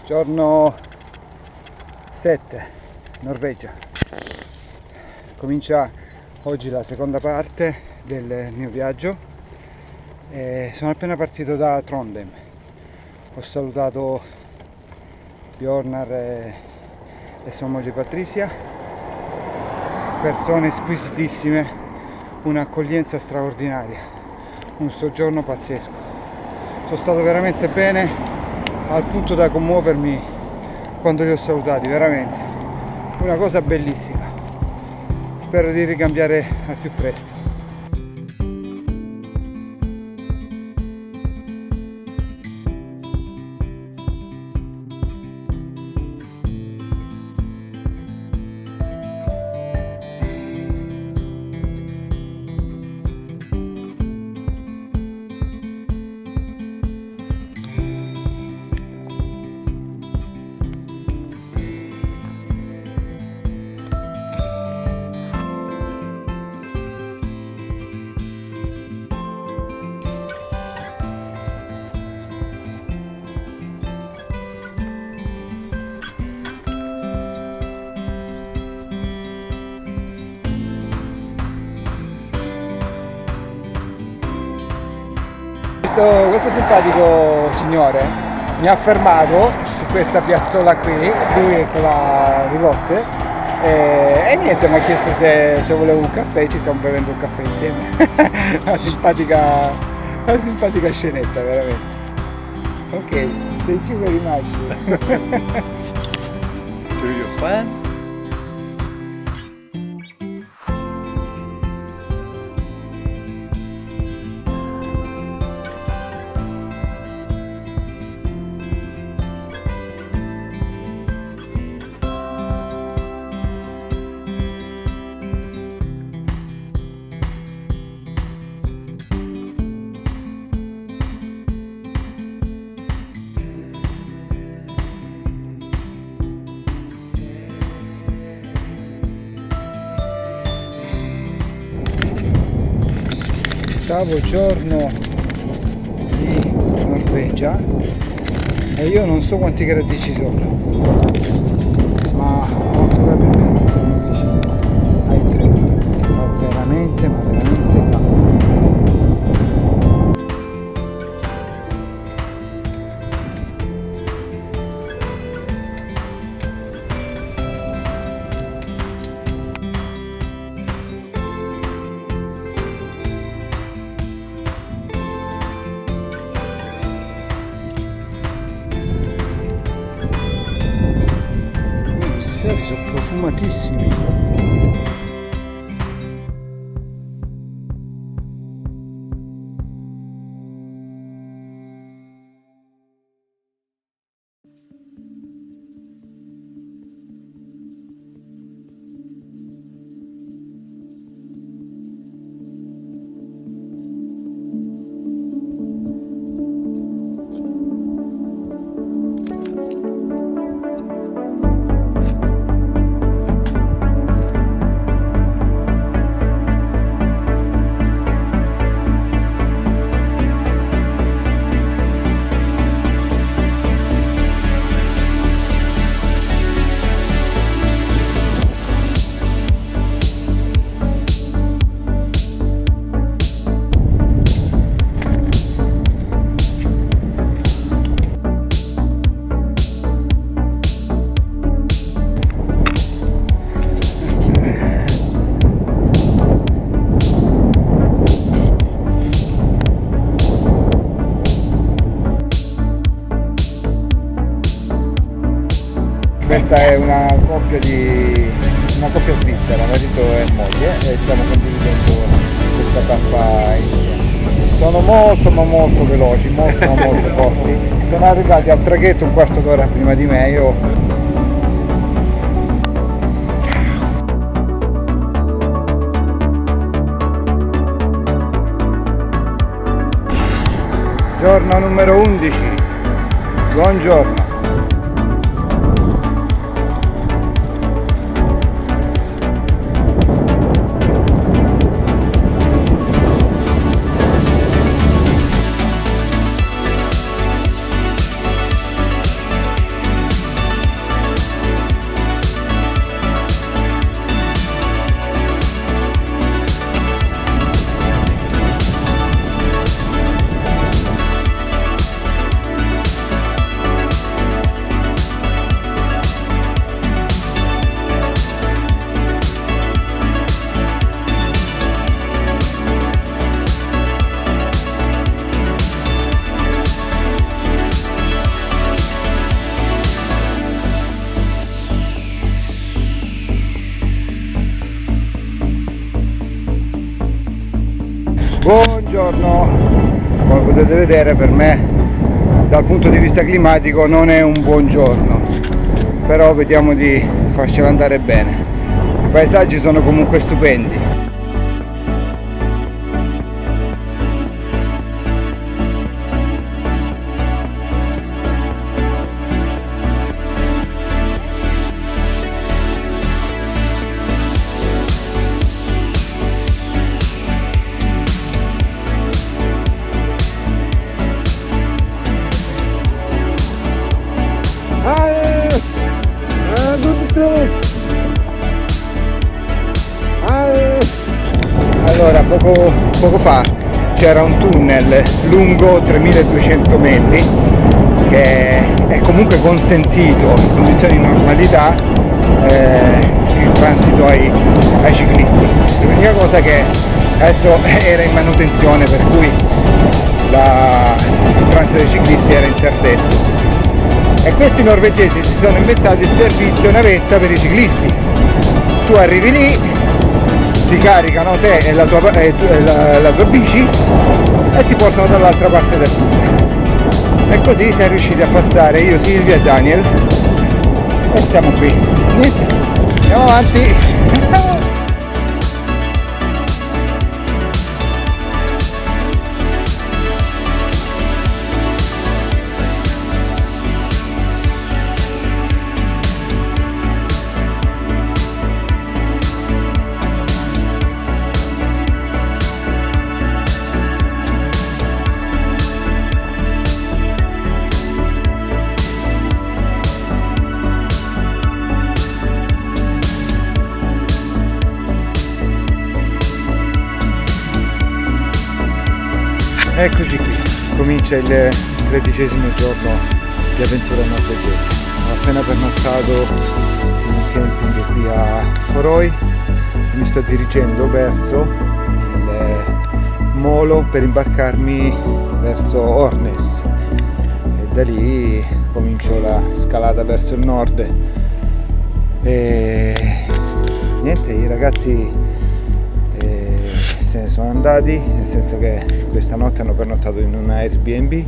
Giorno 7, Norvegia. Comincia oggi la seconda parte del mio viaggio. Sono appena partito da Trondheim. Ho salutato Bjornar e sua moglie Patricia, persone squisitissime, un'accoglienza straordinaria, un soggiorno pazzesco. Sono stato veramente bene, al punto da commuovermi quando li ho salutati, veramente una cosa bellissima. Spero di ricambiare al più presto. Questo simpatico signore mi ha fermato su questa piazzola qui, lui è con la rivotte e niente, mi ha chiesto se volevo un caffè, ci stiamo bevendo un caffè insieme. una simpatica scenetta, veramente. Ok, thank you very much. Do you plan? Ottavo giorno di Norvegia e io non so quanti gradi ci sono, ma molto probabilmente siamo vicini ai 30. Fa veramente, ma veramente caldo. Sono profumatissimi. Questa è una coppia svizzera, marito e moglie, e stiamo condividendo questa tappa insieme. Sono molto veloci, molto forti. Sono arrivati al traghetto un quarto d'ora prima di me. Giorno numero 11. Buongiorno. giorno, come potete vedere, per me dal punto di vista climatico non è un buon giorno, però vediamo di farcela andare bene. I paesaggi sono comunque stupendi. Allora, poco fa c'era un tunnel lungo 3200 metri che è comunque consentito in condizioni di normalità il transito ai ciclisti. L'unica cosa che adesso era in manutenzione, per cui il transito dei ciclisti era interdetto. E questi norvegesi si sono inventati il servizio navetta per i ciclisti. Tu arrivi lì, ti caricano te e la tua bici e ti portano dall'altra parte del tunnel. E così siamo riusciti a passare io, Silvia e Daniel, e siamo qui. Niente, andiamo avanti. Eccoci qui, comincia il 13° giorno di avventura norvegese. Ho appena pernottato in un camping qui a Forøy e mi sto dirigendo verso il molo per imbarcarmi verso Ornes e da lì comincio la scalata verso il nord. E niente, i ragazzi se ne sono andati, nel senso che questa notte hanno pernottato in un Airbnb e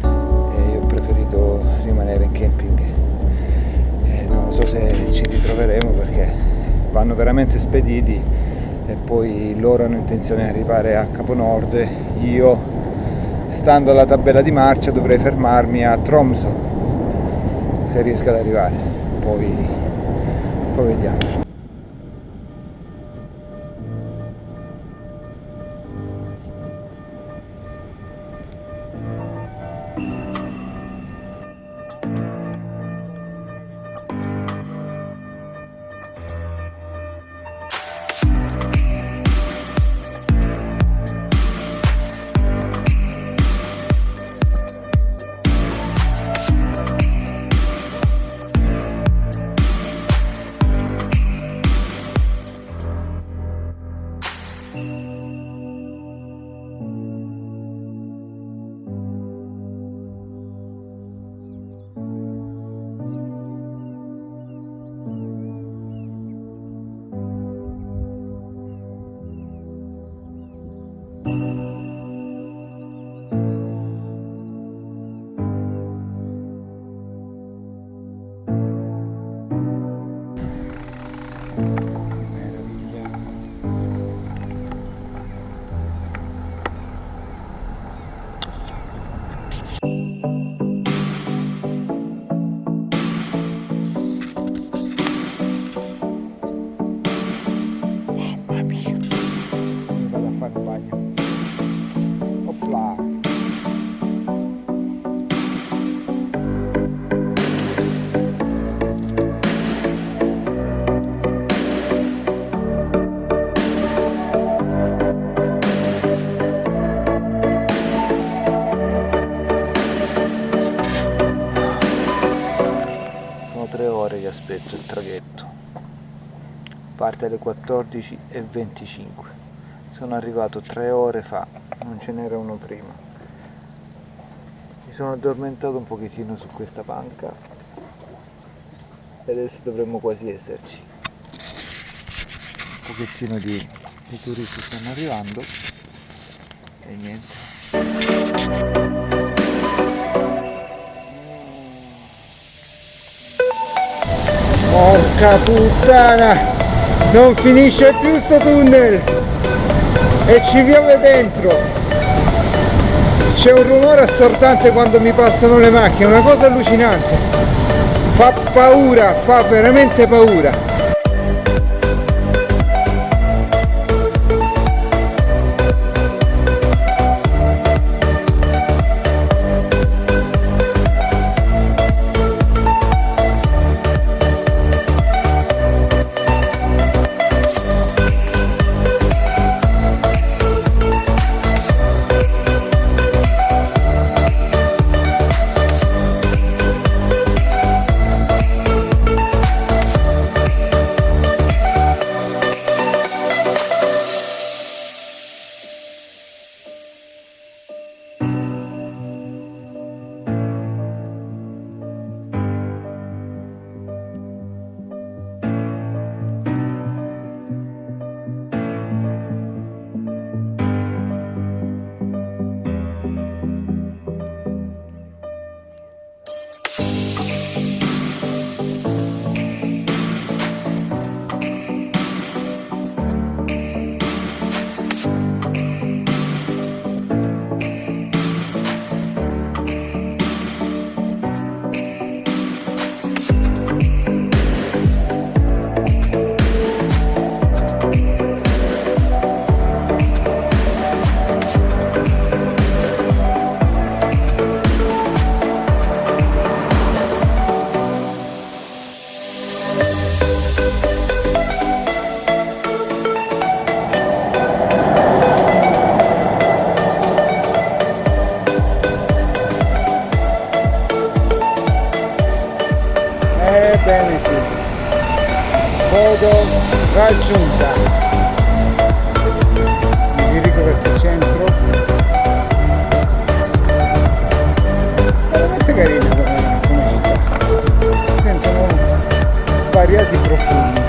io ho preferito rimanere in camping. Non so se ci ritroveremo perché vanno veramente spediti e poi loro hanno intenzione di arrivare a Capo Nord. Io, stando alla tabella di marcia, dovrei fermarmi a Tromsø se riesco ad arrivare, poi vediamo. Aspetto il traghetto, parte alle 14:25, sono arrivato 3 ore fa, non ce n'era uno prima. Mi sono addormentato un pochettino su questa panca e adesso dovremmo quasi esserci. Un pochettino di turisti stanno arrivando e niente. Porca puttana, non finisce più sto tunnel e ci piove dentro. C'è un rumore assordante quando mi passano le macchine, una cosa allucinante. Fa paura, fa veramente paura. Ebbene sì, Bodo raggiunta. Mi dirigo verso il centro. Veramente carina come città. Sentono svariati profumi.